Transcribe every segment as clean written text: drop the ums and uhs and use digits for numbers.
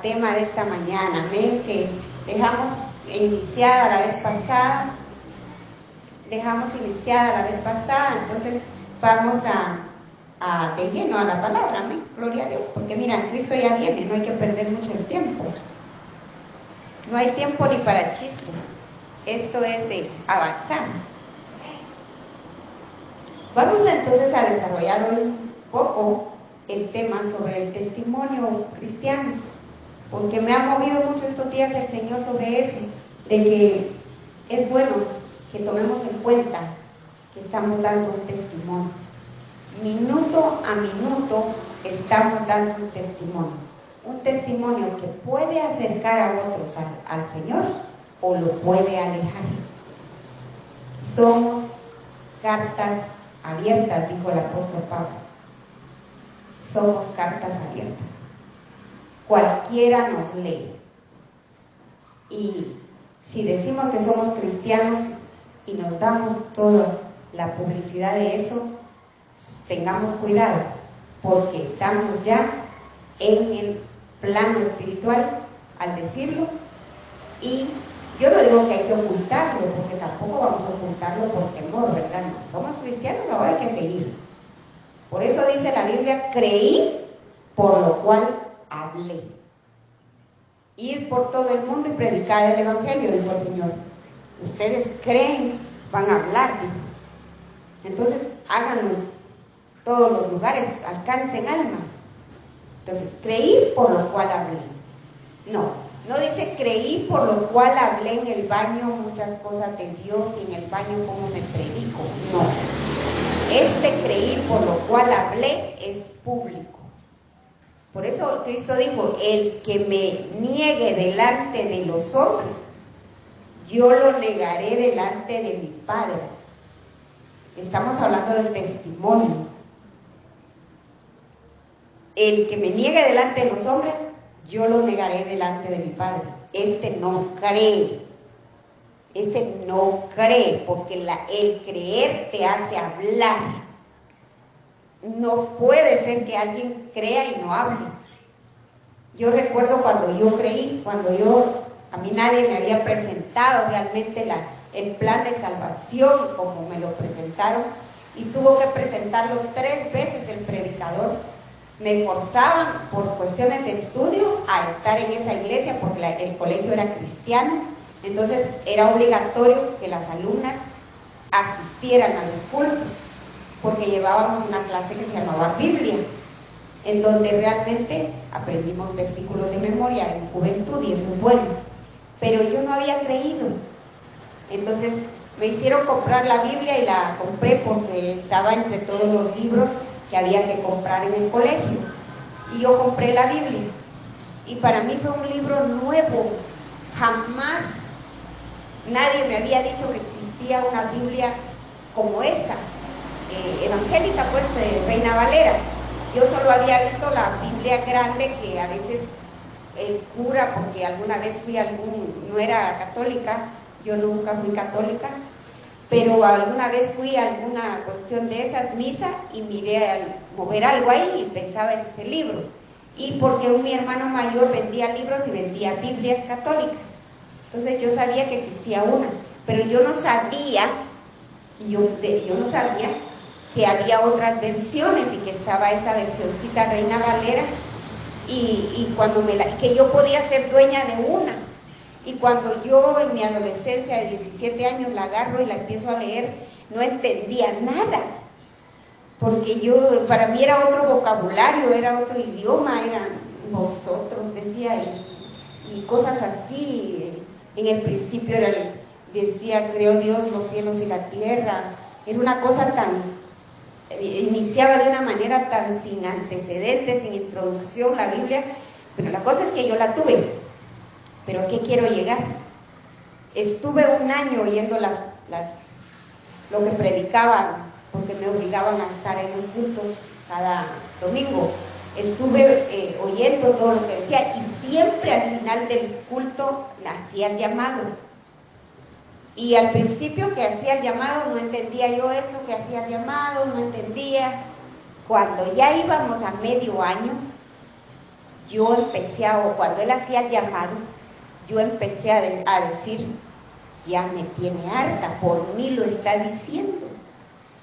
tema de esta mañana, amén, que dejamos iniciada la vez pasada, entonces vamos de lleno a la palabra, amén, gloria a Dios, porque mira, Cristo ya viene, no hay que perder mucho el tiempo, no hay tiempo ni para chistes, esto es de avanzar. Vamos entonces a desarrollar hoy un poco el tema sobre el testimonio cristiano, porque me ha movido mucho estos días el Señor sobre eso, de que es bueno que tomemos en cuenta que estamos dando un testimonio. Minuto a minuto estamos dando un testimonio que puede acercar a otros al Señor o lo puede alejar. Somos cartas abiertas, dijo el apóstol Pablo. Somos cartas abiertas. Cualquiera nos lee. Y si decimos que somos cristianos y nos damos toda la publicidad de eso, tengamos cuidado, porque estamos ya en el plano espiritual al decirlo. Y yo no digo que hay que ocultarlo, porque tampoco vamos a ocultarlo por temor, ¿verdad? No, somos cristianos, ahora hay que seguir. Por eso dice la Biblia, creí, por lo cual hablé. Ir por todo el mundo y predicar el Evangelio, dijo el Señor. Ustedes creen, van a hablar, dijo. Entonces, háganlo en todos los lugares, alcancen almas. Entonces, creí, por lo cual hablé. No dice creí, por lo cual hablé en el baño muchas cosas de Dios y en el baño como me predico. No. Creí, por lo cual hablé, es público. Por eso Cristo dijo, el que me niegue delante de los hombres, yo lo negaré delante de mi Padre. Estamos hablando del testimonio. El que me niegue delante de los hombres, yo lo negaré delante de mi Padre. No cree, porque el creer te hace hablar. No puede ser que alguien crea y no hable. Yo recuerdo cuando yo creí, a mí nadie me había presentado realmente el plan de salvación como me lo presentaron, y tuvo que presentarlo 3 veces el predicador. Me forzaban por cuestiones de estudio a estar en esa iglesia porque el colegio era cristiano, entonces era obligatorio que las alumnas asistieran a los cultos, porque llevábamos una clase que se llamaba Biblia, en donde realmente aprendimos versículos de memoria en juventud, y eso es bueno, pero yo no había creído. Entonces me hicieron comprar la Biblia y la compré porque estaba entre todos los libros que había que comprar en el colegio, y yo compré la Biblia, y para mí fue un libro nuevo. Jamás nadie me había dicho que existía una Biblia como esa, evangélica, pues, Reina Valera. Yo solo había visto la Biblia grande que a veces el cura, porque alguna vez no era católica, yo nunca fui católica, pero alguna vez fui a alguna cuestión de esas misas y miré mover algo ahí y pensaba, ese es el libro. Y porque mi hermano mayor vendía libros y vendía Biblias católicas, entonces yo sabía que existía una, pero yo no sabía que había otras versiones y que estaba esa versioncita Reina Valera, y cuando que yo podía ser dueña de una. Y cuando yo en mi adolescencia de 17 años la agarro y la empiezo a leer, no entendía nada, porque para mí era otro vocabulario, era otro idioma, eran vosotros, decía, y cosas así. En el principio decía, creó Dios los cielos y la tierra. Era una cosa iniciaba de una manera tan sin antecedentes, sin introducción la Biblia, pero la cosa es que yo la tuve. ¿Pero qué quiero llegar? Estuve 1 año oyendo lo que predicaban, porque me obligaban a estar en los cultos cada domingo. Estuve oyendo todo lo que decía, y siempre al final del culto hacía el llamado. Y al principio que hacía el llamado no entendía yo eso, que hacía el llamado, no entendía. Cuando ya íbamos a medio año, yo empecé o cuando él hacía el llamado, yo empecé a decir, ya me tiene harta, por mí lo está diciendo.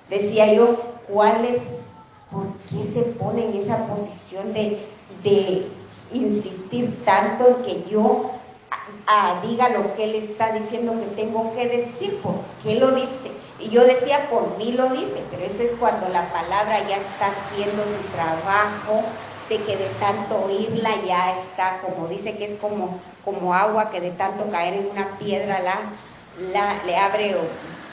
Decía yo, ¿por qué se pone en esa posición de insistir tanto en que yo diga lo que él está diciendo que tengo que decir? ¿Por qué lo dice? Y yo decía, por mí lo dice, pero eso es cuando la palabra ya está haciendo su trabajo, de que de tanto oírla ya está, como dice, que es como agua que de tanto caer en una piedra le abre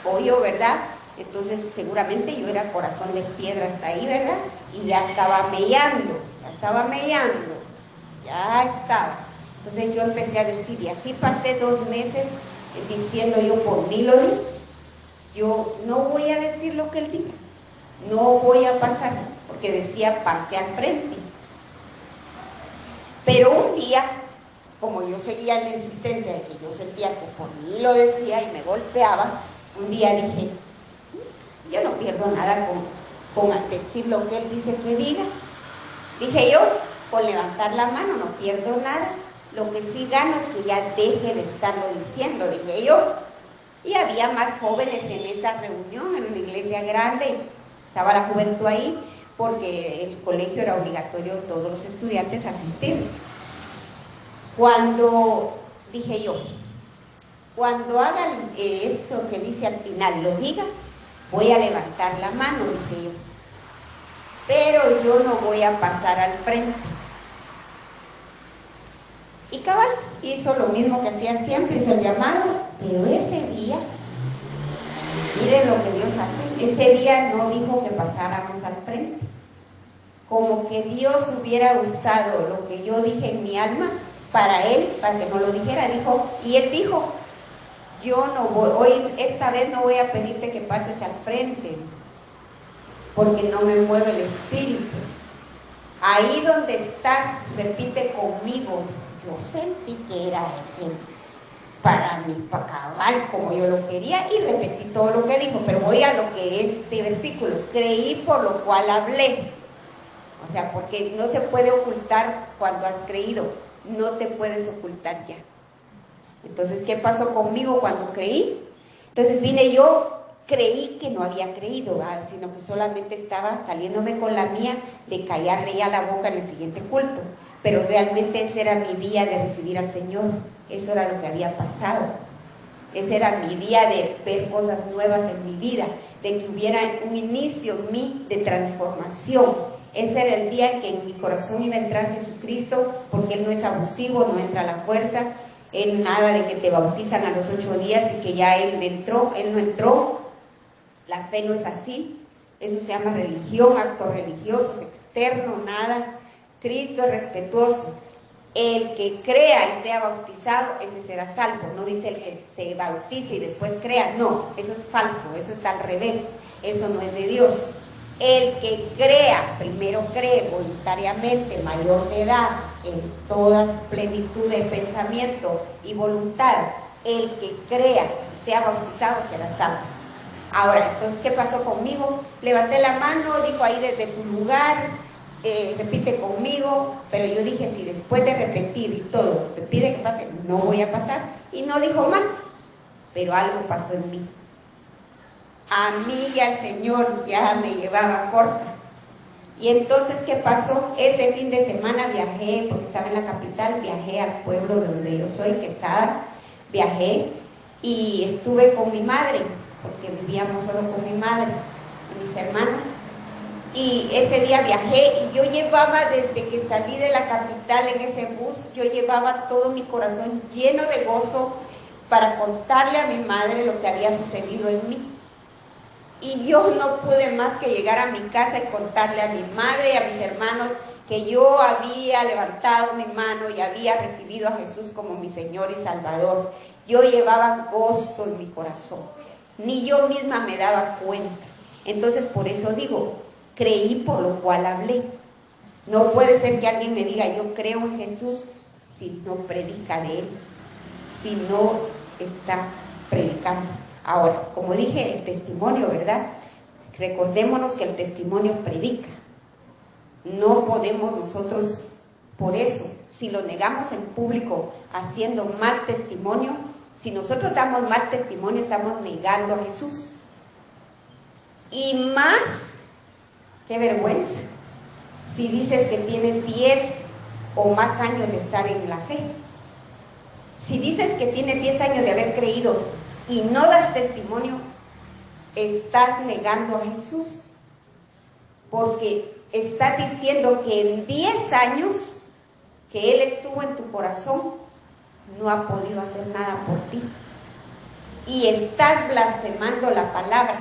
hoyo, ¿verdad? Entonces seguramente yo era corazón de piedra hasta ahí, ¿verdad? Y ya estaba mellando. Entonces yo empecé a decir, y así pasé 2 meses diciendo yo, por mí lo dice. Yo no voy a decir lo que él diga, no voy a pasar, porque decía, pase al frente. Pero un día, como yo seguía en la insistencia de que yo sentía que por mí lo decía y me golpeaba, un día dije, yo no pierdo nada con decir lo que él dice que diga. Dije yo, con levantar la mano no pierdo nada, lo que sí gano es que ya deje de estarlo diciendo, dije yo. Y había más jóvenes en esa reunión, en una iglesia grande, estaba la juventud ahí, porque el colegio era obligatorio todos los estudiantes asistir. Dije yo, cuando hagan eso que dice al final, lo diga, voy a levantar la mano, dije yo, pero yo no voy a pasar al frente. Y cabal hizo lo mismo que hacía siempre, hizo el llamado, pero ese día, miren lo que Dios hace, ese día no dijo que pasáramos al frente. Como que Dios hubiera usado lo que yo dije en mi alma para él, para que no lo dijera, y él dijo, yo no voy, esta vez no voy a pedirte que pases al frente, porque no me mueve el espíritu. Ahí donde estás, repite conmigo, yo sentí que era ese para mí, para cabal, como yo lo quería, y repetí todo lo que dijo, pero voy a lo que es este versículo, creí por lo cual hablé. O sea, porque no se puede ocultar cuando has creído, no te puedes ocultar ya. Entonces, ¿qué pasó conmigo cuando creí? Entonces vine yo, creí que no había creído, sino que solamente estaba saliéndome con la mía de callarle ya la boca en el siguiente culto. Pero realmente ese era mi día de recibir al Señor, eso era lo que había pasado. Ese era mi día de ver cosas nuevas en mi vida, de que hubiera un inicio en mí de transformación. Ese era el día en que en mi corazón iba a entrar Jesucristo, porque Él no es abusivo, no entra a la fuerza. Él nada de que te bautizan a los 8 días y que ya Él no entró. La fe no es así. Eso se llama religión, actos religiosos, externo, nada. Cristo es respetuoso. El que crea y sea bautizado, ese será salvo. No dice el que se bautice y después crea. No, eso es falso, eso está al revés. Eso no es de Dios. El que crea, primero cree voluntariamente, mayor de edad, en toda plenitud de pensamiento y voluntad. El que crea y sea bautizado será salvo. Ahora, entonces, ¿qué pasó conmigo? Levanté la mano, dijo ahí desde tu lugar, repite conmigo, pero yo dije, si después de repetir y todo me pide que pase, no voy a pasar. Y no dijo más, pero algo pasó en mí. A mí ya el Señor ya me llevaba corta. Y entonces, ¿qué pasó? Ese fin de semana viajé, porque estaba en la capital, viajé al pueblo de donde yo soy, Quesada, viajé y estuve con mi madre, porque vivíamos solo con mi madre y mis hermanos. Y ese día viajé y yo llevaba, desde que salí de la capital en ese bus, yo llevaba todo mi corazón lleno de gozo para contarle a mi madre lo que había sucedido en mí. Y yo no pude más que llegar a mi casa y contarle a mi madre y a mis hermanos que yo había levantado mi mano y había recibido a Jesús como mi Señor y Salvador. Yo llevaba gozo en mi corazón, ni yo misma me daba cuenta. Entonces, por eso digo, creí por lo cual hablé. No puede ser que alguien me diga, yo creo en Jesús, si no predica de Él, si no está predicando. Ahora, como dije, el testimonio, ¿verdad? Recordémonos que el testimonio predica. No podemos nosotros, por eso, si lo negamos en público haciendo mal testimonio, si nosotros damos mal testimonio, estamos negando a Jesús. Y más, qué vergüenza, si dices que tienes 10 o más años de estar en la fe. Si dices que tienes 10 años de haber creído y no das testimonio, estás negando a Jesús. Porque estás diciendo que en 10 años que Él estuvo en tu corazón, no ha podido hacer nada por ti. Y estás blasfemando la palabra,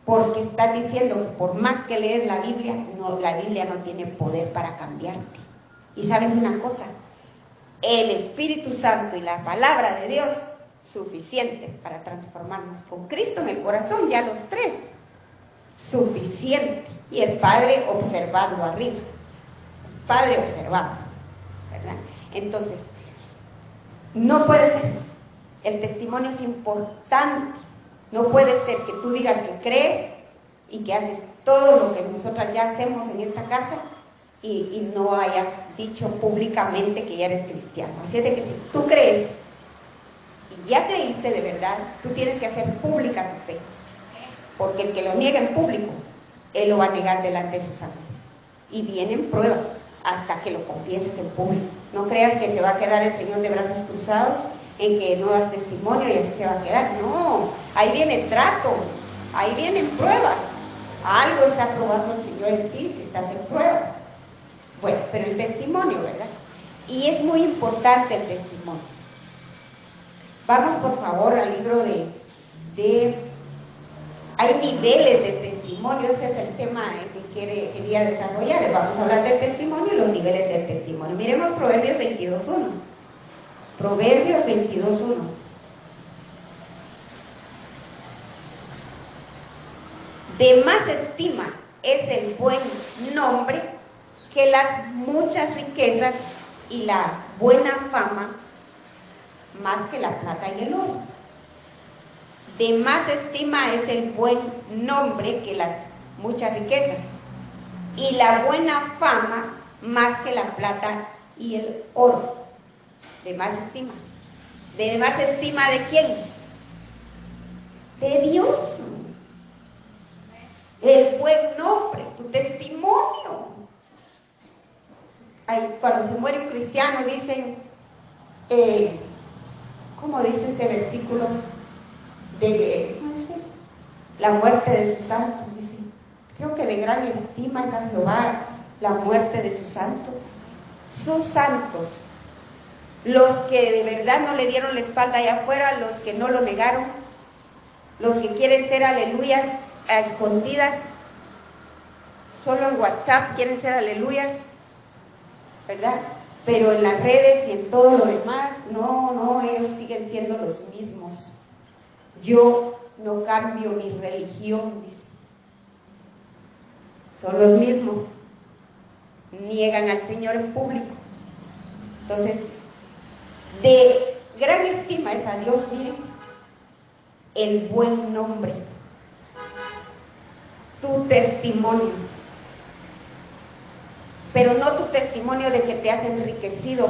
porque estás diciendo que por más que lees la Biblia no tiene poder para cambiarte. Y sabes una cosa, el Espíritu Santo y la palabra de Dios, suficiente para transformarnos. Con Cristo en el corazón, ya los tres, suficiente. Y el Padre observando arriba, el Padre observando, ¿verdad? Entonces, no puede ser. El testimonio es importante. No puede ser que tú digas que crees y que haces todo lo que nosotras ya hacemos en esta casa y no hayas dicho públicamente que ya eres cristiano. Así es de que si tú crees y ya creíste de verdad, tú tienes que hacer pública tu fe. Porque el que lo niega en público, él lo va a negar delante de sus ángeles. Y vienen pruebas hasta que lo confieses en público. No creas que se va a quedar el Señor de brazos cruzados en que no das testimonio y así se va a quedar. No, ahí viene trato, ahí vienen pruebas. Algo está probando el Señor en ti si estás en pruebas. Bueno, pero el testimonio, ¿verdad? Y es muy importante el testimonio. Vamos por favor al libro hay niveles de testimonio, ese es el tema que quería desarrollar. Vamos a hablar del testimonio y los niveles del testimonio. Miremos Proverbios 22.1. Proverbios 22.1. De más estima es el buen nombre que las muchas riquezas y la buena fama, más que la plata y el oro. De más estima es el buen nombre que las muchas riquezas y la buena fama más que la plata y el oro. De más estima. ¿De más estima de quién? De Dios. El buen nombre, tu testimonio. Cuando se muere un cristiano dicen, ¿cómo dice ese versículo? La muerte de sus santos, dice. Creo que de gran estima es a Jehová la muerte de sus santos. Sus santos, los que de verdad no le dieron la espalda allá afuera, los que no lo negaron, los que quieren ser aleluyas a escondidas, solo en WhatsApp quieren ser aleluyas, ¿verdad? Pero en las redes y en todo lo demás, no, ellos siguen siendo los mismos. Yo no cambio mi religión, dice. Son los mismos. Niegan al Señor en público. Entonces, de gran estima es a Dios, miren, el buen nombre, tu testimonio. Pero no tu testimonio de que te has enriquecido.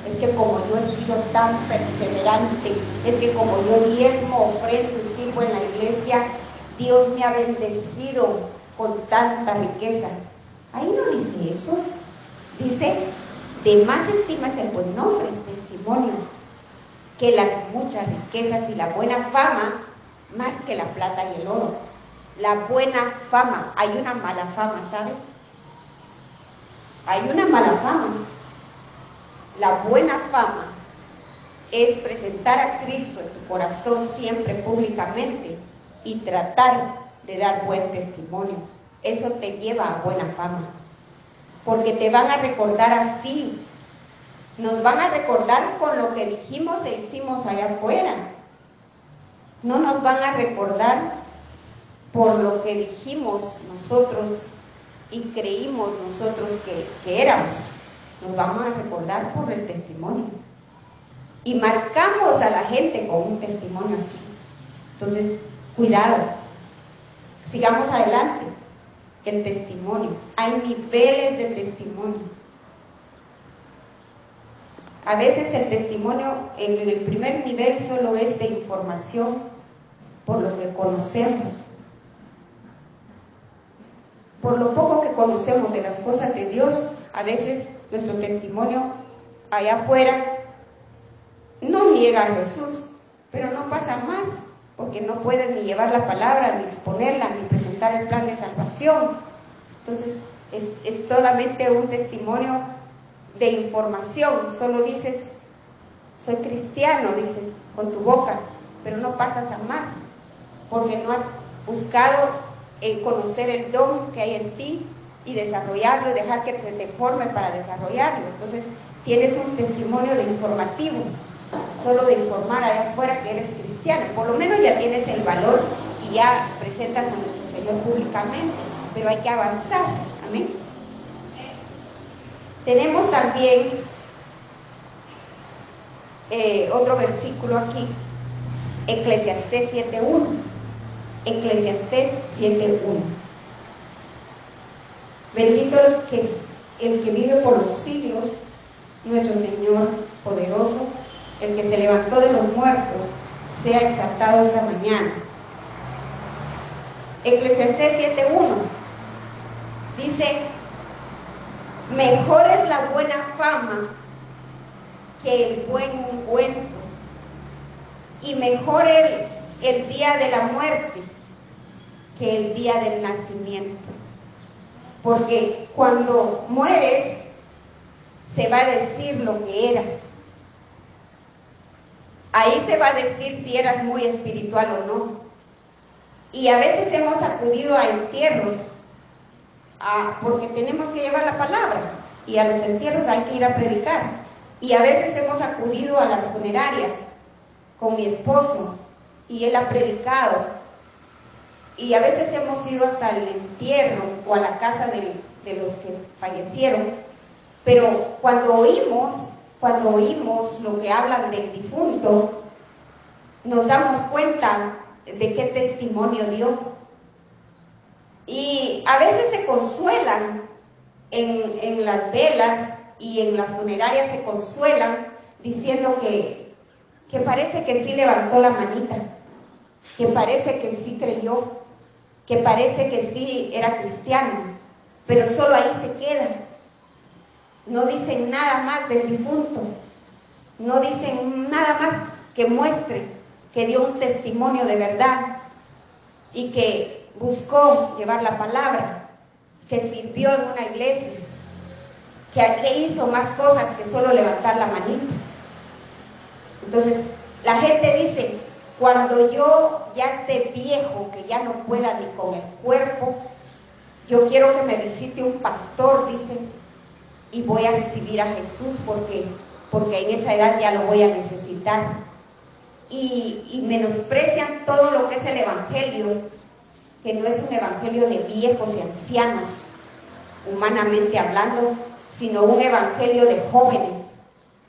Es que como yo he sido tan perseverante, es que como yo diezmo, ofrendo y sirvo en la iglesia, Dios me ha bendecido con tanta riqueza. Ahí no dice eso. Dice, de más estima es el buen nombre, el testimonio, que las muchas riquezas y la buena fama, más que la plata y el oro. La buena fama, hay una mala fama, ¿sabes? Hay una mala fama. La buena fama es presentar a Cristo en tu corazón siempre públicamente y tratar de dar buen testimonio. Eso te lleva a buena fama, porque te van a recordar así. Nos van a recordar con lo que dijimos e hicimos allá afuera. No nos van a recordar por lo que dijimos nosotros y creímos nosotros que éramos. Nos vamos a recordar por el testimonio. Y marcamos a la gente con un testimonio así. Entonces, cuidado. Sigamos adelante. El testimonio. Hay niveles de testimonio. A veces el testimonio en el primer nivel solo es de información por lo que conocemos. Por lo poco que conocemos de las cosas de Dios, a veces nuestro testimonio allá afuera no llega a Jesús, pero no pasa más, porque no pueden ni llevar la palabra, ni exponerla, ni presentar el plan de salvación. Entonces, es solamente un testimonio de información. Solo dices, soy cristiano, dices con tu boca, pero no pasas a más, porque no has buscado conocer el don que hay en ti y desarrollarlo, dejar que te forme para desarrollarlo. Entonces, tienes un testimonio de informativo, solo de informar allá afuera que eres cristiano. Por lo menos ya tienes el valor y ya presentas a nuestro Señor públicamente, pero hay que avanzar. Amén. Tenemos también otro versículo aquí, Eclesiastés 7:1. Eclesiastés 7:1. Bendito el que vive por los siglos, nuestro Señor poderoso, el que se levantó de los muertos, sea exaltado esta mañana. Eclesiastés 7:1 dice: mejor es la buena fama que el buen ungüento, y mejor el día de la muerte que el día del nacimiento. Porque cuando mueres, se va a decir lo que eras. Ahí se va a decir si eras muy espiritual o no. Y a veces hemos acudido a entierros porque tenemos que llevar la palabra, y a los entierros hay que ir a predicar. Y a veces hemos acudido a las funerarias con mi esposo y él ha predicado. Y a veces hemos ido hasta el entierro o a la casa de los que fallecieron. Pero cuando oímos lo que hablan del difunto, nos damos cuenta de qué testimonio dio. Y a veces se consuelan en las velas y en las funerarias, se consuelan diciendo que parece que sí levantó la manita, que parece que sí creyó, que parece que sí era cristiano, pero solo ahí se queda. No dicen nada más del difunto, no dicen nada más que muestre que dio un testimonio de verdad y que buscó llevar la palabra, que sirvió en una iglesia, que hizo más cosas que solo levantar la manita. Entonces, la gente dice: cuando yo ya esté viejo, que ya no pueda ni con el cuerpo, yo quiero que me visite un pastor, dice, y voy a recibir a Jesús porque en esa edad ya lo voy a necesitar. Y menosprecian todo lo que es el evangelio, que no es un evangelio de viejos y ancianos, humanamente hablando, sino un evangelio de jóvenes.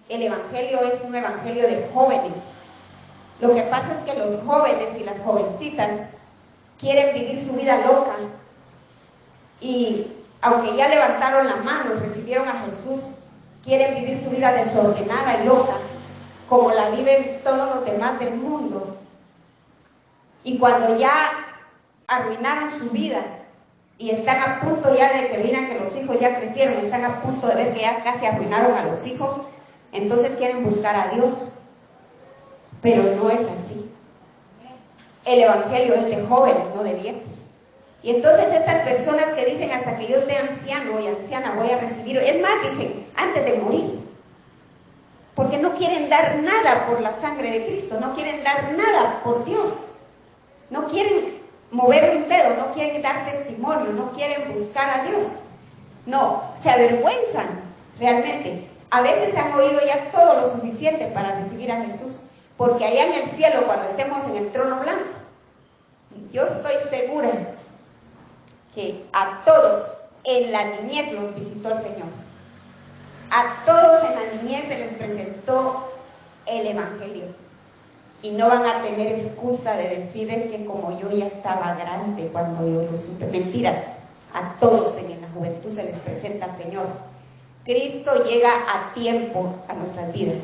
El evangelio es un evangelio de jóvenes. Lo que pasa es que los jóvenes y las jovencitas quieren vivir su vida loca, y aunque ya levantaron la mano y recibieron a Jesús, quieren vivir su vida desordenada y loca, como la viven todos los demás del mundo. Y cuando ya arruinaron su vida y están a punto ya de que miran que los hijos ya crecieron, están a punto de ver que ya casi arruinaron a los hijos, entonces quieren buscar a Dios. Pero no es así. El evangelio es de jóvenes, no de viejos. Y entonces estas personas que dicen: hasta que yo sea anciano y anciana voy a recibir, es más, dicen antes de morir, porque no quieren dar nada por la sangre de Cristo, no quieren dar nada por Dios, no quieren mover un dedo, no quieren dar testimonio, no quieren buscar a Dios, no, se avergüenzan realmente. A veces han oído ya todo lo suficiente para recibir a Jesús, porque allá en el cielo, cuando estemos en el trono blanco, yo estoy segura que a todos en la niñez los visitó el Señor. A todos en la niñez se les presentó el evangelio. Y no van a tener excusa de decir: es que como yo ya estaba grande cuando yo lo supe. Mentiras. A todos en la juventud se les presenta el Señor. Cristo llega a tiempo a nuestras vidas.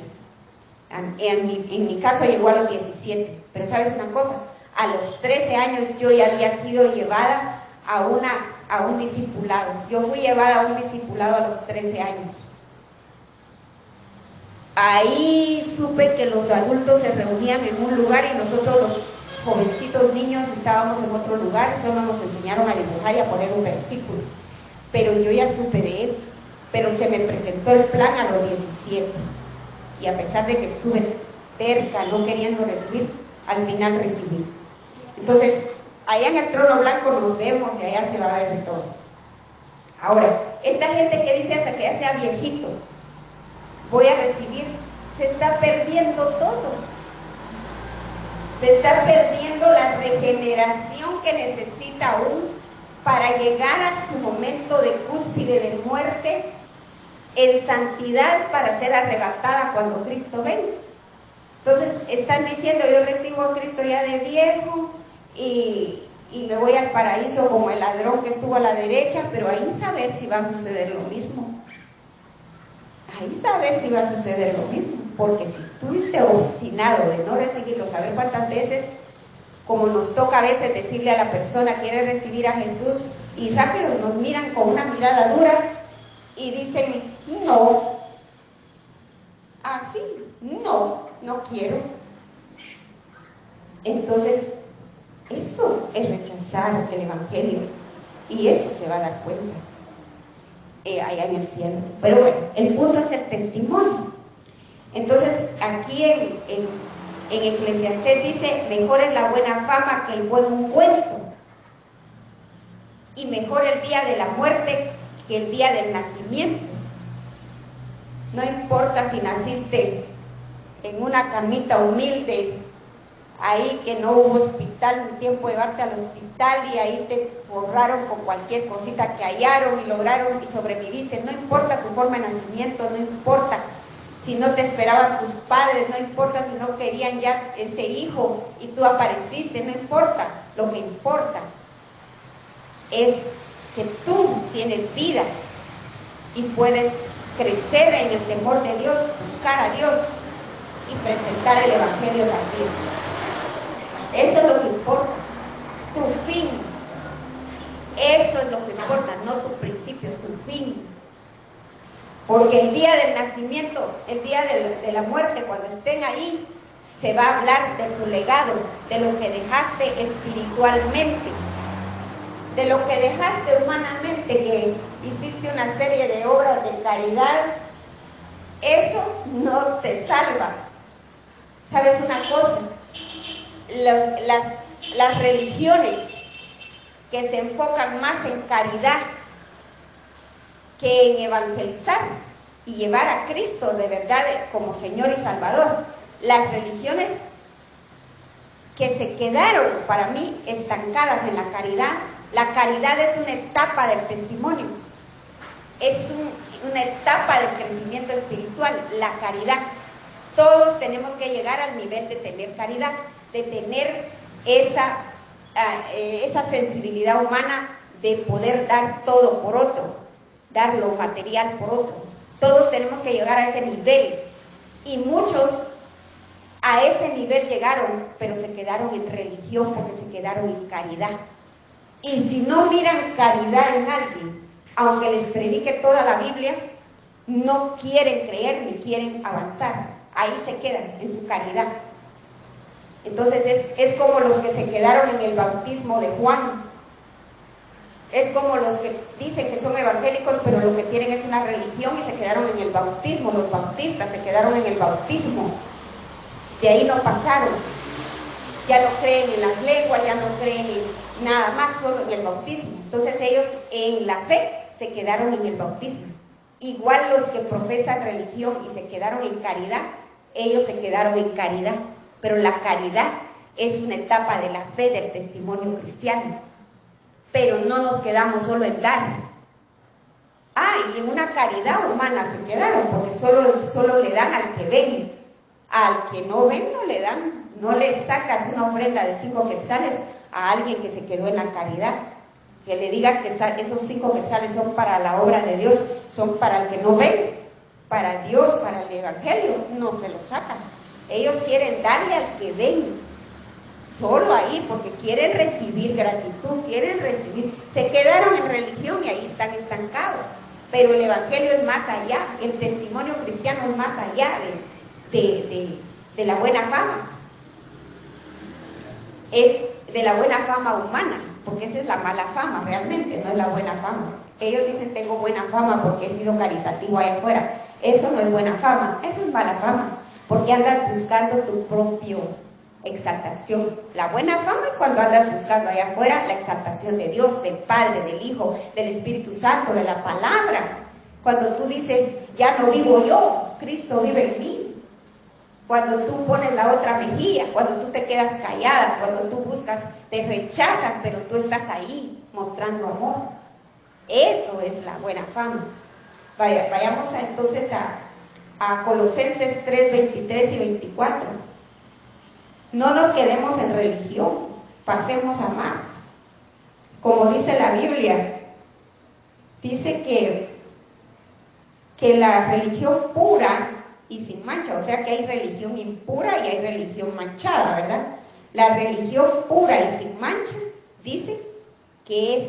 En mi caso llegó a los 17, pero ¿sabes una cosa? A los 13 años yo ya había sido llevada a un discipulado. Yo fui llevada a un discipulado a los 13 años. Ahí supe que los adultos se reunían en un lugar y nosotros los jovencitos niños estábamos en otro lugar. Solo nos enseñaron a dibujar y a poner un versículo. Pero yo ya supe de él. Pero se me presentó el plan a los 17. Y a pesar de que estuve terca, no queriendo recibir, al final recibí. Entonces, allá en el trono blanco nos vemos y allá se va a ver de todo. Ahora, esta gente que dice hasta que ya sea viejito, voy a recibir, se está perdiendo todo. Se está perdiendo la regeneración que necesita aún para llegar a su momento de cúspide de muerte en santidad para ser arrebatada cuando Cristo venga. Entonces están diciendo, yo recibo a Cristo ya de viejo y me voy al paraíso como el ladrón que estuvo a la derecha, pero ahí saber si va a suceder lo mismo. Ahí saber si va a suceder lo mismo, porque si estuviste obstinado de no recibirlo, saber cuántas veces, como nos toca a veces decirle a la persona, quiere recibir a Jesús, y rápido nos miran con una mirada dura y dicen, no, así, no quiero. Entonces, eso es rechazar el Evangelio, y eso se va a dar cuenta allá en el cielo. Pero bueno, el punto es el testimonio. Entonces, aquí en Eclesiastés dice, mejor es la buena fama que el buen ungüento, y mejor el día de la muerte que el día del nacimiento. No importa si naciste en una camita humilde, ahí que no hubo hospital, un tiempo de llevarte al hospital y ahí te forraron con cualquier cosita que hallaron y lograron y sobreviviste. No importa tu forma de nacimiento, no importa si no te esperaban tus padres, no importa si no querían ya ese hijo y tú apareciste, no importa. Lo que importa es que tú tienes vida y puedes crecer en el temor de Dios, buscar a Dios y presentar el Evangelio también. Eso es lo que importa, tu fin. Eso es lo que importa, no tu principio, tu fin. Porque el día del nacimiento, el día de la muerte, cuando estén ahí, se va a hablar de tu legado, de lo que dejaste espiritualmente, de lo que dejaste humanamente, que hiciste una serie de obras de caridad. Eso no te salva. ¿Sabes una cosa? Las religiones que se enfocan más en caridad que en evangelizar y llevar a Cristo de verdad como Señor y Salvador, las religiones que se quedaron para mí estancadas en la caridad. La caridad es una etapa del testimonio, es una etapa del crecimiento espiritual, la caridad. Todos tenemos que llegar al nivel de tener caridad, de tener esa sensibilidad humana de poder dar todo por otro, dar lo material por otro. Todos tenemos que llegar a ese nivel, y muchos a ese nivel llegaron, pero se quedaron en religión porque se quedaron en caridad. Y si no miran caridad en alguien, aunque les predique toda la Biblia, no quieren creer ni quieren avanzar. Ahí se quedan en su caridad. Entonces es como los que se quedaron en el bautismo de Juan. Es como los que dicen que son evangélicos, pero lo que tienen es una religión y se quedaron en el bautismo. Los bautistas se quedaron en el bautismo. De ahí no pasaron. Ya no creen en las lenguas, ya no creen en nada más, solo en el bautismo. Entonces ellos en la fe se quedaron en el bautismo. Igual los que profesan religión y se quedaron en caridad, ellos se quedaron en caridad. Pero la caridad es una etapa de la fe, del testimonio cristiano. Pero no nos quedamos solo en dar. Y en una caridad humana se quedaron, porque solo le dan al que ven. Al que no ven no le dan. No le sacas una ofrenda de 5 quetzales a alguien que se quedó en la caridad. Que le digas que esos 5 quetzales son para la obra de Dios, son para el que no ve, para Dios, para el Evangelio, no se los sacas. Ellos quieren darle al que ven, solo ahí, porque quieren recibir gratitud, quieren recibir. Se quedaron en religión y ahí están estancados. Pero el Evangelio es más allá, el testimonio cristiano es más allá de la buena fama. Es de la buena fama humana, porque esa es la mala fama, realmente, no es la buena fama. Ellos dicen, tengo buena fama porque he sido caritativo allá afuera. Eso no es buena fama, eso es mala fama, porque andas buscando tu propia exaltación. La buena fama es cuando andas buscando allá afuera la exaltación de Dios, del Padre, del Hijo, del Espíritu Santo, de la palabra. Cuando tú dices, ya no vivo yo, Cristo vive en mí. Cuando tú pones la otra mejilla, cuando tú te quedas callada, cuando tú buscas, te rechazan, pero tú estás ahí mostrando amor. Eso es la buena fama. Vayamos entonces a Colosenses 3, 23 y 24. No nos quedemos en religión, pasemos a más. Como dice la Biblia, dice que la religión pura y sin mancha, o sea que hay religión impura y hay religión manchada, ¿verdad? La religión pura y sin mancha dice que es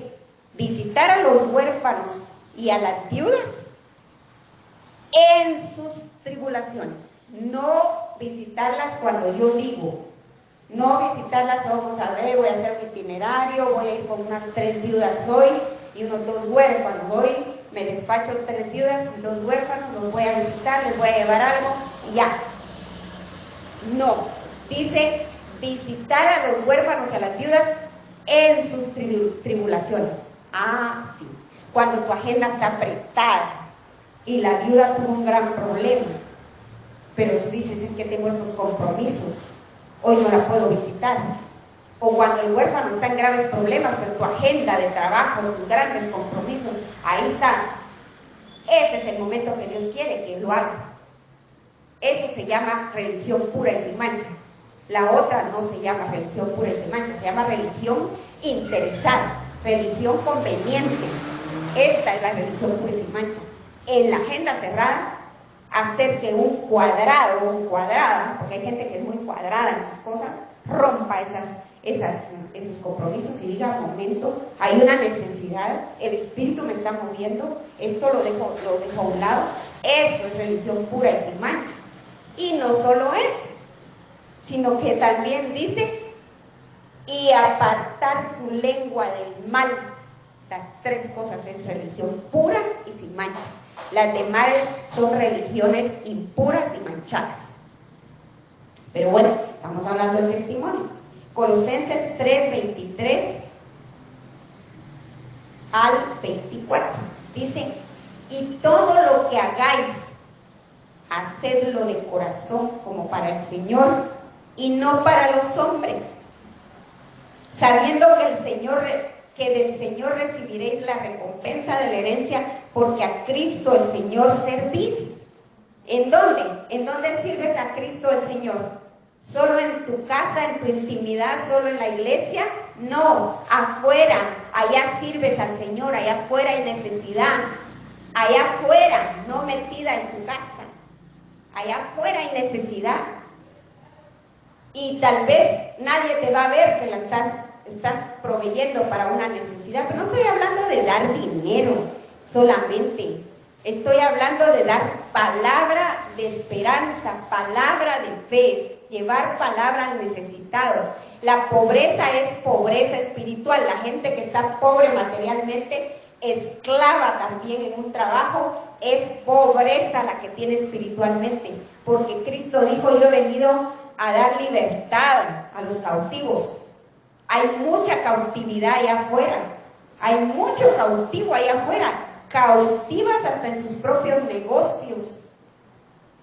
visitar a los huérfanos y a las viudas en sus tribulaciones, no visitarlas cuando yo digo, no visitarlas, vamos a ver, voy a hacer un itinerario, voy a ir con unas 3 viudas hoy y unos 2 huérfanos hoy. Me despacho 3 viudas y 2 huérfanos, los voy a visitar, les voy a llevar algo y ya. No, dice visitar a los huérfanos y a las viudas en sus tribulaciones. Ah, sí. Cuando tu agenda está apretada y la viuda tuvo un gran problema, pero tú dices, es que tengo estos compromisos, hoy no la puedo visitar. O cuando el huérfano está en graves problemas, pero tu agenda de trabajo, tus grandes compromisos, ahí está. Ese es el momento que Dios quiere que lo hagas. Eso se llama religión pura y sin mancha. La otra no se llama religión pura y sin mancha, se llama religión interesada, religión conveniente. Esta es la religión pura y sin mancha. En la agenda cerrada, hacer que un cuadrado o cuadrada, porque hay gente que es muy cuadrada en sus cosas, rompa esos compromisos y diga, momento, hay una necesidad, el Espíritu me está moviendo, esto lo dejo a un lado. Eso es religión pura y sin mancha. Y no solo eso, sino que también dice, y apartar su lengua del mal. Las 3 cosas es religión pura y sin mancha. Las demás son religiones impuras y manchadas. Pero bueno, estamos hablando del testimonio. Colosenses 3, 23 al 24. Dice, y todo lo que hagáis, hacedlo de corazón como para el Señor y no para los hombres, sabiendo que del Señor recibiréis la recompensa de la herencia, porque a Cristo el Señor servís. ¿En dónde? ¿En dónde sirves a Cristo el Señor? ¿Solo en tu casa, en tu intimidad, solo en la iglesia? No, afuera, allá sirves al Señor, allá afuera hay necesidad, allá afuera, no metida en tu casa, allá afuera hay necesidad. Y tal vez nadie te va a ver que la estás proveyendo para una necesidad, pero no estoy hablando de dar dinero solamente, estoy hablando de dar palabra de esperanza, palabra de fe, llevar palabra al necesitado. La pobreza es pobreza espiritual. La gente que está pobre materialmente, esclava también en un trabajo, es pobreza la que tiene espiritualmente, porque Cristo dijo, yo he venido a dar libertad a los cautivos. Hay mucha cautividad allá afuera, hay mucho cautivo allá afuera, cautivas hasta en sus propios negocios.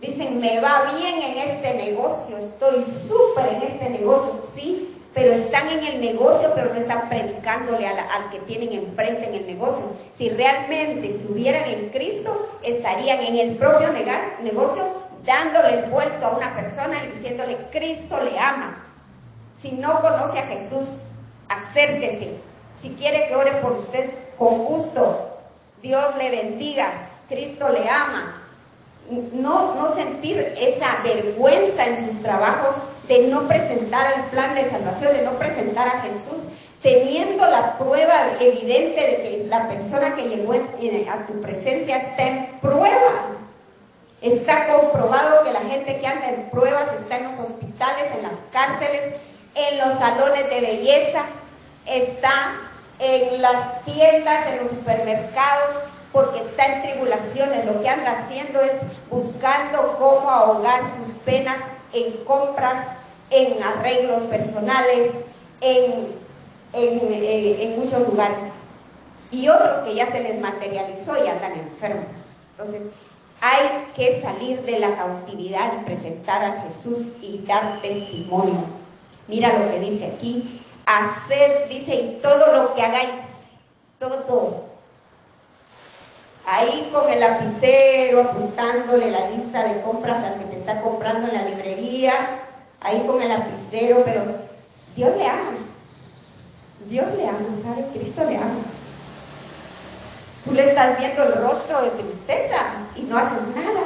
Dicen, me va bien en este negocio, estoy súper en este negocio, sí, pero están en el negocio, pero no están predicándole al que tienen enfrente en el negocio. Si realmente estuvieran en Cristo, estarían en el propio negocio, dándole el vuelto a una persona y diciéndole, Cristo le ama. Si no conoce a Jesús, acérquese, Si quiere que ore por usted, con gusto. Dios le bendiga. Cristo le ama. No sentir esa vergüenza en sus trabajos de no presentar el plan de salvación, de no presentar a Jesús, teniendo la prueba evidente de que la persona que llegó a tu presencia está en prueba. Está comprobado que la gente que anda en pruebas está en los hospitales, en las cárceles, en los salones de belleza, está en las tiendas, en los supermercados, porque está en tribulaciones. Lo que anda haciendo es buscando cómo ahogar sus penas en compras, en arreglos personales, en muchos lugares. Y otros que ya se les materializó y andan enfermos. Entonces, hay que salir de la cautividad y presentar a Jesús y dar testimonio. Mira lo que dice aquí. Haced, dice, y todo lo que hagáis, todo. Ahí con el lapicero, apuntándole la lista de compras al que te está comprando en la librería, ahí con el lapicero, pero Dios le ama. Dios le ama, ¿sabe? Cristo le ama. Tú le estás viendo el rostro de tristeza y no haces nada.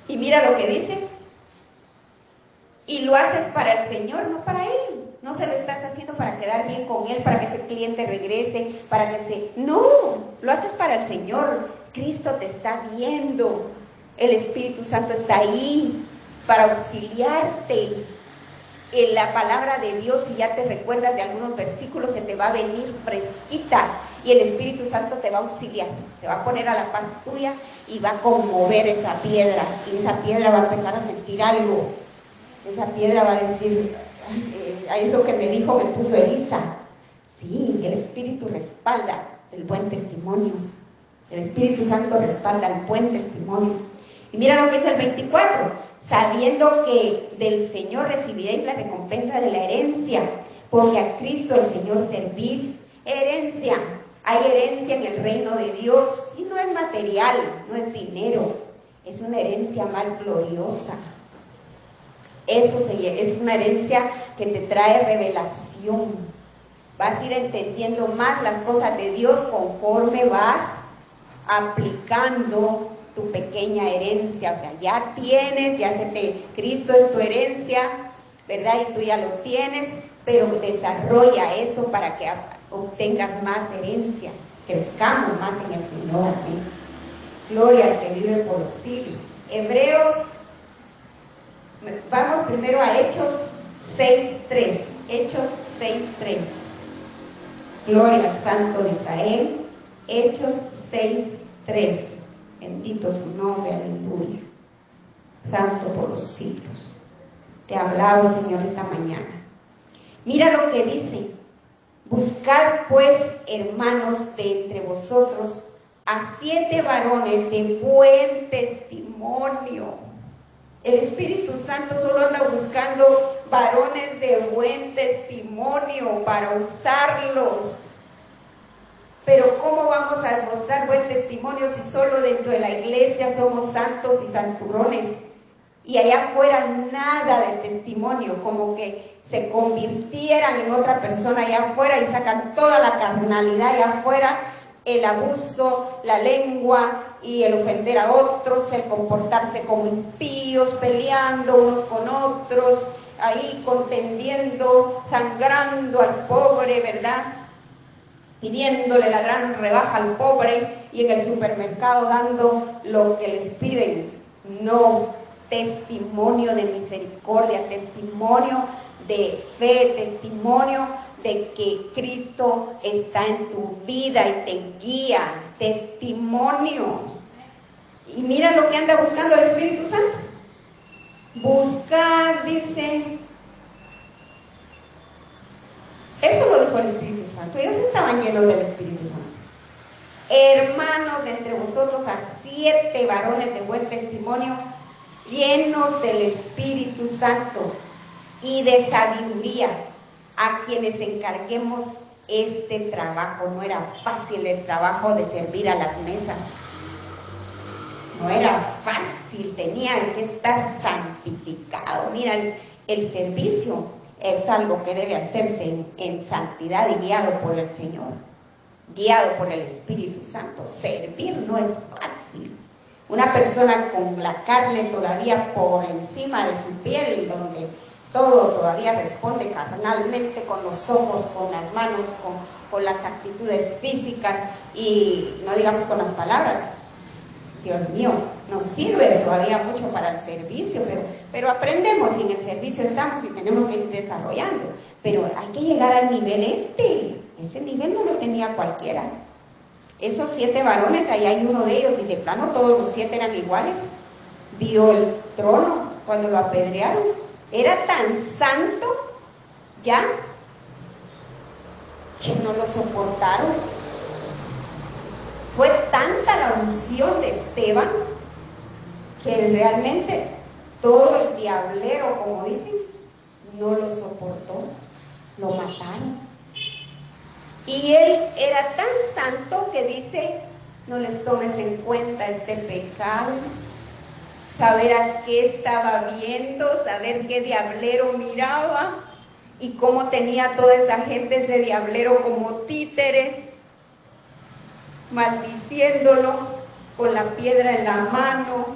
Y mira lo que dice. Y lo haces para el Señor, no para Él. No se lo estás haciendo para quedar bien con Él, para que ese cliente regrese, para que se... No, lo haces para el Señor. Cristo te está viendo. El Espíritu Santo está ahí para auxiliarte. En la palabra de Dios, si ya te recuerdas de algunos versículos, se te va a venir fresquita y el Espíritu Santo te va a auxiliar, te va a poner a la par tuya y va a conmover esa piedra, y esa piedra va a empezar a sentir algo. Esa piedra va a decir, a eso que me dijo me puso Elisa. Sí, el Espíritu respalda el buen testimonio. El Espíritu Santo respalda el buen testimonio. Y mira lo que dice el 24. Sabiendo que del Señor recibiréis la recompensa de la herencia, porque a Cristo el Señor servís. Herencia. Hay herencia en el reino de Dios, y no es material, no es dinero, es una herencia más gloriosa. Es una herencia que te trae revelación. Vas a ir entendiendo más las cosas de Dios conforme vas aplicando tu pequeña herencia. O sea, ya tienes, Cristo es tu herencia, ¿verdad? Y tú ya lo tienes, pero desarrolla eso para que obtengas más herencia, crezcamos más en el Señor. Amén. Gloria al que vive por los siglos. Hebreos, vamos primero a Hechos 6:3. Hechos 6:3. Gloria al Santo de Israel. Hechos 6:3. Bendito su nombre, aleluya. Santo por los siglos. Te hablaba, Señor, esta mañana. Mira lo que dice. Buscad pues, hermanos, de entre vosotros a 7 varones de buen testimonio. El Espíritu Santo solo anda buscando varones de buen testimonio para usarlos. Pero ¿cómo vamos a mostrar buen testimonio si solo dentro de la iglesia somos santos y santurrones? Y allá afuera nada de testimonio, como que se convirtieran en otra persona allá afuera y sacan toda la carnalidad allá afuera, el abuso, la lengua y el ofender a otros, el comportarse como impíos, peleando unos con otros, ahí contendiendo, sangrando al pobre, ¿verdad? Pidiéndole la gran rebaja al pobre y en el supermercado dando lo que les piden. No, testimonio de misericordia, testimonio de fe, testimonio de que Cristo está en tu vida y te guía, testimonio. Y mira lo que anda buscando el Espíritu Santo. Buscar, dice, eso lo dijo el Espíritu Santo. Ellos estaban llenos del Espíritu Santo. Hermanos de entre vosotros a 7 varones de buen testimonio, llenos del Espíritu Santo y de sabiduría, a quienes encarguemos este trabajo. No era fácil el trabajo de servir a las mesas. No era fácil, tenían que estar santificados. Mira, el servicio es algo que debe hacerse en santidad y guiado por el Señor, guiado por el Espíritu Santo. Servir no es fácil. Una persona con la carne todavía por encima de su piel, donde todo todavía responde carnalmente, con los ojos, con las manos, con las actitudes físicas y no digamos con las palabras. Dios mío, nos sirve todavía mucho para el servicio, pero aprendemos y en el servicio estamos y tenemos que ir desarrollando. Pero hay que llegar al nivel ese nivel no lo tenía cualquiera. Esos 7 varones, ahí hay uno de ellos y de plano todos los 7 eran iguales. Vio el trono cuando lo apedrearon. Era tan santo ya que no lo soportaron. Fue tanta la unción de Esteban que realmente todo el diablero, como dicen, no lo soportó, lo mataron. Y él era tan santo que dice, no les tomes en cuenta este pecado, saber a qué estaba viendo, saber qué diablero miraba y cómo tenía toda esa gente ese diablero como títeres, maldiciéndolo con la piedra en la mano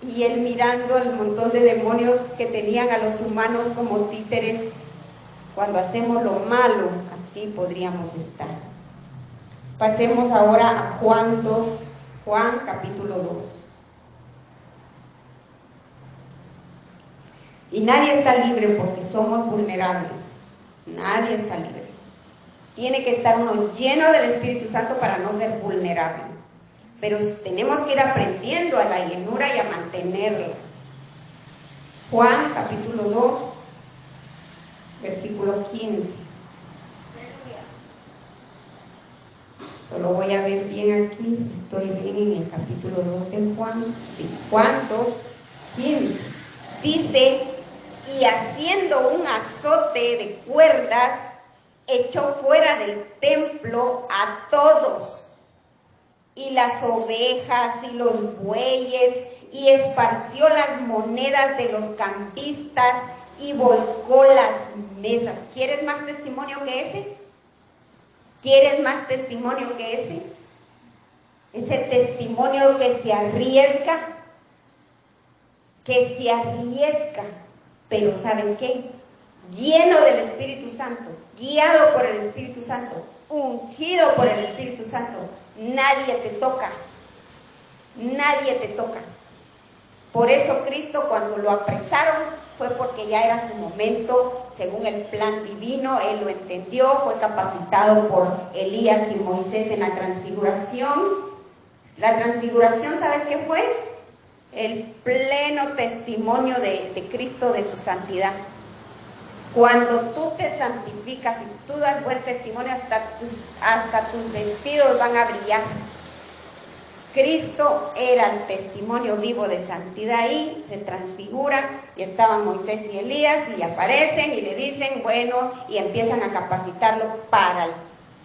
y él mirando al montón de demonios que tenían a los humanos como títeres. Cuando hacemos lo malo, así podríamos estar. Pasemos ahora a Juan 2, Juan capítulo 2. Y nadie está libre porque somos vulnerables. Nadie está libre. Tiene que estar uno lleno del Espíritu Santo para no ser vulnerable. Pero tenemos que ir aprendiendo a la llenura y a mantenerla. Juan capítulo 2, versículo 15. Solo voy a ver bien aquí si estoy bien en el capítulo 2 de Juan. Sí, Juan 2, 15. Dice, y haciendo un azote de cuerdas, echó fuera del templo a todos, y las ovejas y los bueyes, y esparció las monedas de los campistas, y volcó las mesas. ¿Quieres más testimonio que ese? ¿Quieres más testimonio que ese? Ese testimonio que se arriesga, pero ¿saben qué? Lleno del Espíritu Santo, guiado por el Espíritu Santo, ungido por el Espíritu Santo, nadie te toca, nadie te toca. Por eso Cristo, cuando lo apresaron, fue porque ya era su momento, según el plan divino. Él lo entendió, fue capacitado por Elías y Moisés en la transfiguración. La transfiguración, ¿sabes qué fue? El pleno testimonio de Cristo, de su santidad. Cuando tú te santificas y tú das buen testimonio, hasta tus vestidos van a brillar. Cristo era el testimonio vivo de santidad y se transfigura, y estaban Moisés y Elías y aparecen y le dicen, bueno, y empiezan a capacitarlo para el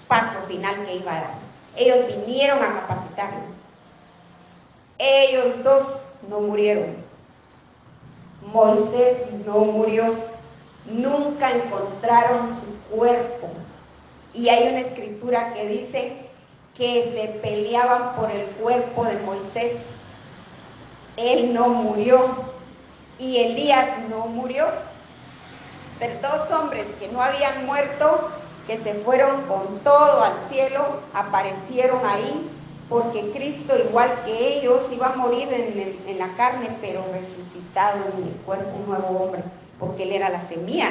paso final que iba a dar. Ellos vinieron a capacitarlo. Ellos dos no murieron. Moisés no murió. Nunca encontraron su cuerpo. Y hay una escritura que dice que se peleaban por el cuerpo de Moisés. Él no murió y Elías no murió. Pero 2 hombres que no habían muerto, que se fueron con todo al cielo, aparecieron ahí, porque Cristo, igual que ellos, iba a morir en la carne, pero resucitado en el cuerpo, un nuevo hombre, porque Él era la semilla,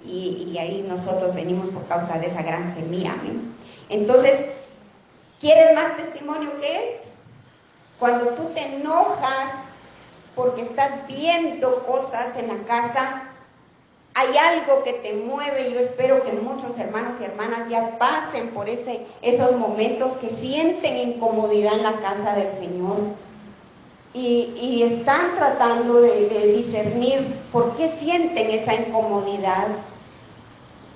y ahí nosotros venimos por causa de esa gran semilla, ¿eh? Entonces, ¿quieres más testimonio que este? Cuando tú te enojas porque estás viendo cosas en la casa, hay algo que te mueve. Yo espero que muchos hermanos y hermanas ya pasen por esos momentos que sienten incomodidad en la casa del Señor y están tratando de discernir por qué sienten esa incomodidad,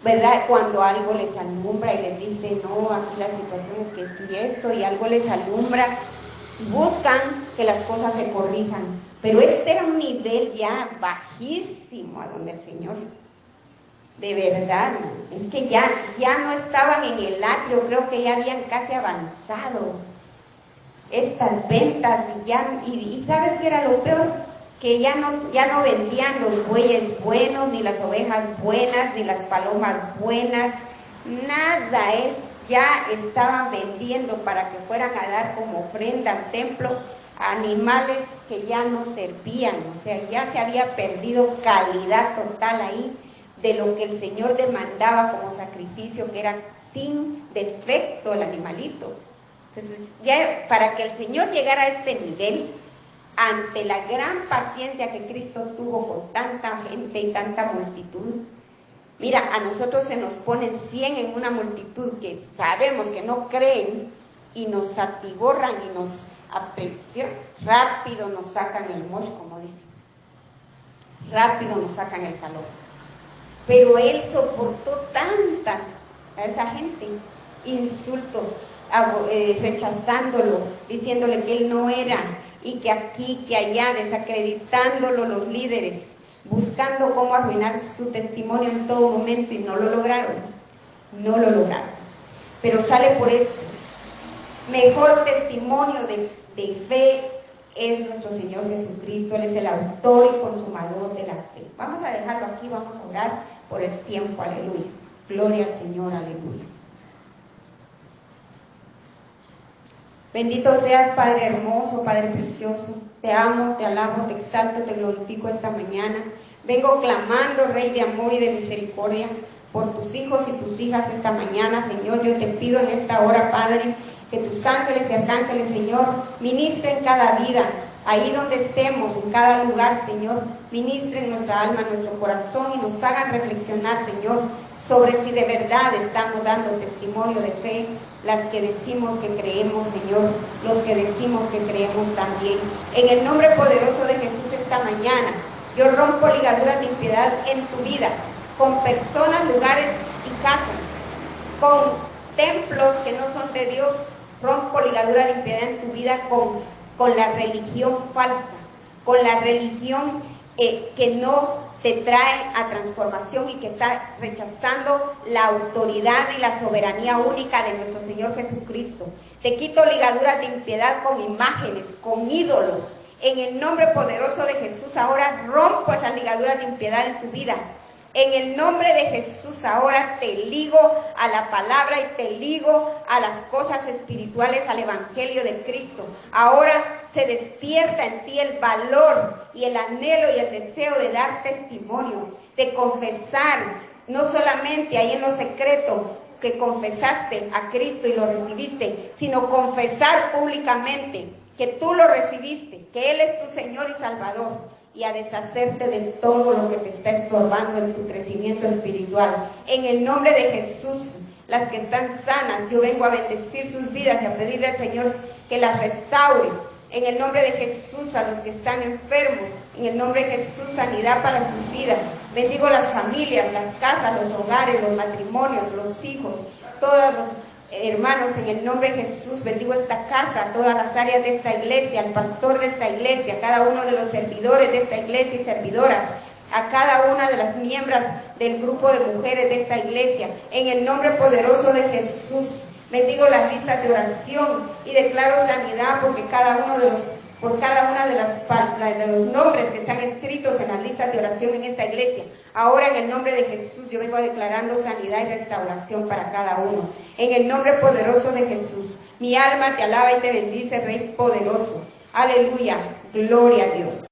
¿verdad? Cuando algo les alumbra y les dice, no, aquí la situación es que esto y esto, y algo les alumbra, buscan que las cosas se corrijan. Pero este era un nivel ya bajísimo a donde el Señor. De verdad, es que ya no estaban en el atrio, creo que ya habían casi avanzado estas ventas y ¿sabes qué era lo peor? Que ya no vendían los bueyes buenos, ni las ovejas buenas, ni las palomas buenas, nada, ya estaban vendiendo para que fueran a dar como ofrenda al templo animales que ya no servían, o sea, ya se había perdido calidad total ahí de lo que el Señor demandaba como sacrificio, que era sin defecto el animalito. Entonces, ya para que el Señor llegara a este nivel, ante la gran paciencia que Cristo tuvo con tanta gente y tanta multitud, mira, a nosotros se nos ponen 100 en una multitud que sabemos que no creen y nos atiborran y nos apresionan, rápido nos sacan el mosh, como dicen, rápido nos sacan el calor. Pero él soportó tantas a esa gente, insultos, rechazándolo, diciéndole que él no era, y que aquí, que allá, desacreditándolo los líderes, buscando cómo arruinar su testimonio en todo momento, y no lo lograron. Pero sale por esto. Mejor testimonio de fe es nuestro Señor Jesucristo. Él es el autor y consumador de la fe. Vamos a dejarlo aquí, vamos a orar por el tiempo, aleluya. Gloria al Señor, aleluya. Bendito seas, Padre hermoso, Padre precioso. Te amo, te alabo, te exalto, te glorifico esta mañana. Vengo clamando, Rey de amor y de misericordia, por tus hijos y tus hijas esta mañana, Señor. Yo te pido en esta hora, Padre, que tus ángeles y arcángeles, Señor, ministren cada vida, ahí donde estemos, en cada lugar, Señor. Ministren nuestra alma, nuestro corazón, y nos hagan reflexionar, Señor, sobre si de verdad estamos dando testimonio de fe, las que decimos que creemos, Señor, los que decimos que creemos también. En el nombre poderoso de Jesús esta mañana, yo rompo ligaduras de impiedad en tu vida, con personas, lugares y casas, con templos que no son de Dios. Rompo ligaduras de impiedad en tu vida con la religión falsa, con la religión que no te trae a transformación y que está rechazando la autoridad y la soberanía única de nuestro Señor Jesucristo. Te quito ligaduras de impiedad con imágenes, con ídolos. En el nombre poderoso de Jesús ahora rompo esas ligaduras de impiedad en tu vida. En el nombre de Jesús ahora te ligo a la palabra y te ligo a las cosas espirituales, al Evangelio de Cristo. Ahora se despierta en ti el valor y el anhelo y el deseo de dar testimonio, de confesar, no solamente ahí en lo secreto que confesaste a Cristo y lo recibiste, sino confesar públicamente que tú lo recibiste, que Él es tu Señor y Salvador, y a deshacerte de todo lo que te está estorbando en tu crecimiento espiritual. En el nombre de Jesús, las que están sanas, yo vengo a bendecir sus vidas y a pedirle al Señor que las restaure. En el nombre de Jesús, a los que están enfermos, en el nombre de Jesús, sanidad para sus vidas. Bendigo las familias, las casas, los hogares, los matrimonios, los hijos, todos los hermanos, en el nombre de Jesús. Bendigo esta casa, todas las áreas de esta iglesia, al pastor de esta iglesia, a cada uno de los servidores de esta iglesia y servidoras, a cada una de las miembros del grupo de mujeres de esta iglesia, en el nombre poderoso de Jesús. Bendigo las listas de oración y declaro sanidad por cada una de los nombres que están escritos en las listas de oración en esta iglesia. Ahora, en el nombre de Jesús, yo vengo declarando sanidad y restauración para cada uno. En el nombre poderoso de Jesús, mi alma te alaba y te bendice, Rey poderoso. Aleluya, gloria a Dios.